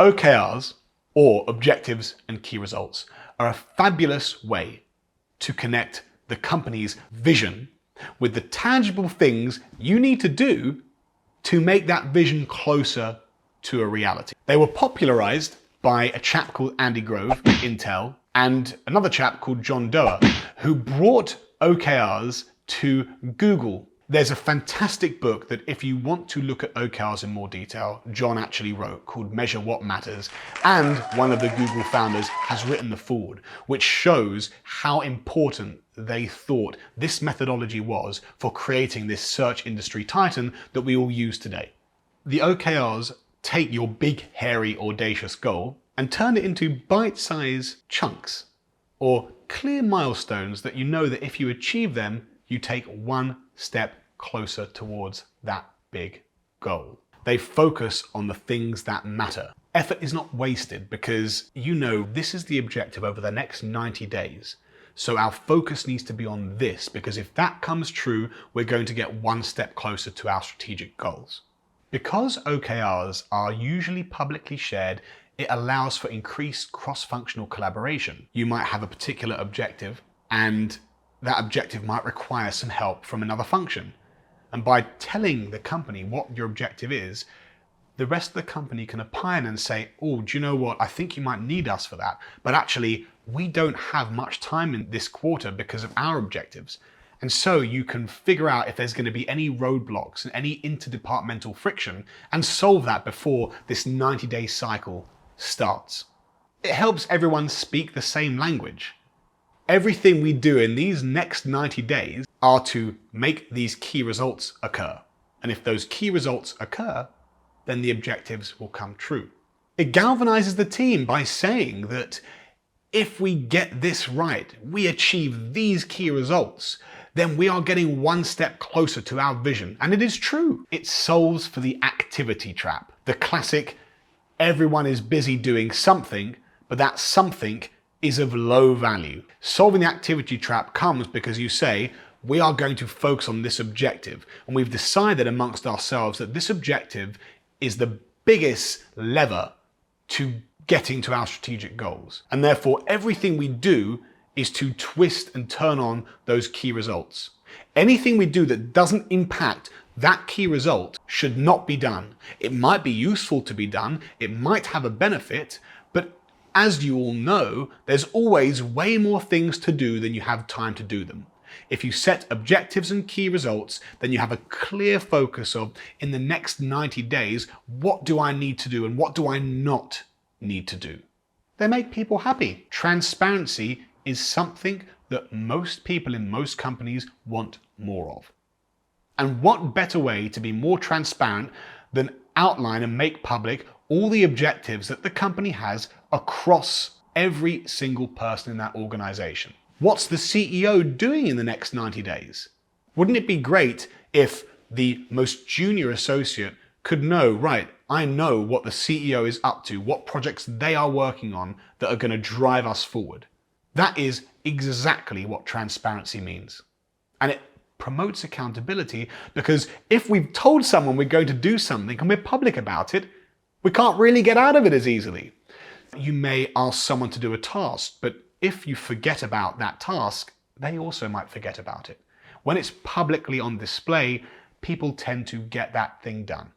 OKRs, or objectives and key results, are a fabulous way to connect the company's vision with the tangible things you need to do to make that vision closer to a reality. They were popularized by a chap called Andy Grove at Intel and another chap called John Doerr, who brought OKRs to Google. There's a fantastic book that if you want to look at OKRs in more detail, John actually wrote, called Measure What Matters, and one of the Google founders has written the foreword, which shows how important they thought this methodology was for creating this search industry titan that we all use today. The OKRs take your big, hairy, audacious goal and turn it into bite-sized chunks, or clear milestones that you know that if you achieve them, you take one step closer towards that big goal. They focus on the things that matter. Effort is not wasted because you know this is the objective over the next 90 days. So our focus needs to be on this, because if that comes true, we're going to get one step closer to our strategic goals. Because OKRs are usually publicly shared, it allows for increased cross-functional collaboration. You might have a particular objective and that objective might require some help from another function. And by telling the company what your objective is, the rest of the company can opine and say, oh, do you know what? I think you might need us for that. But actually, we don't have much time in this quarter because of our objectives. And so you can figure out if there's going to be any roadblocks and any interdepartmental friction and solve that before this 90-day cycle starts. It helps everyone speak the same language. Everything we do in these next 90 days are to make these key results occur. And if those key results occur, then the objectives will come true. It galvanizes the team by saying that if we get this right, we achieve these key results, then we are getting one step closer to our vision. And it is true. It solves for the activity trap. The classic, everyone is busy doing something, but that something is of low value. Solving the activity trap comes because you say, we are going to focus on this objective. And we've decided amongst ourselves that this objective is the biggest lever to getting to our strategic goals. And therefore, everything we do is to twist and turn on those key results. Anything we do that doesn't impact that key result should not be done. It might be useful to be done, it might have a benefit, but as you all know, there's always way more things to do than you have time to do them. If you set objectives and key results, then you have a clear focus of, in the next 90 days, what do I need to do and what do I not need to do? They make people happy. Transparency is something that most people in most companies want more of. And what better way to be more transparent than outline and make public all the objectives that the company has across every single person in that organization? What's the CEO doing in the next 90 days? Wouldn't it be great if the most junior associate could know, right, I know what the CEO is up to, what projects they are working on that are going to drive us forward. That is exactly what transparency means. And it promotes accountability, because if we've told someone we're going to do something and we're public about it, we can't really get out of it as easily. You may ask someone to do a task, but if you forget about that task, they also might forget about it. When it's publicly on display, people tend to get that thing done.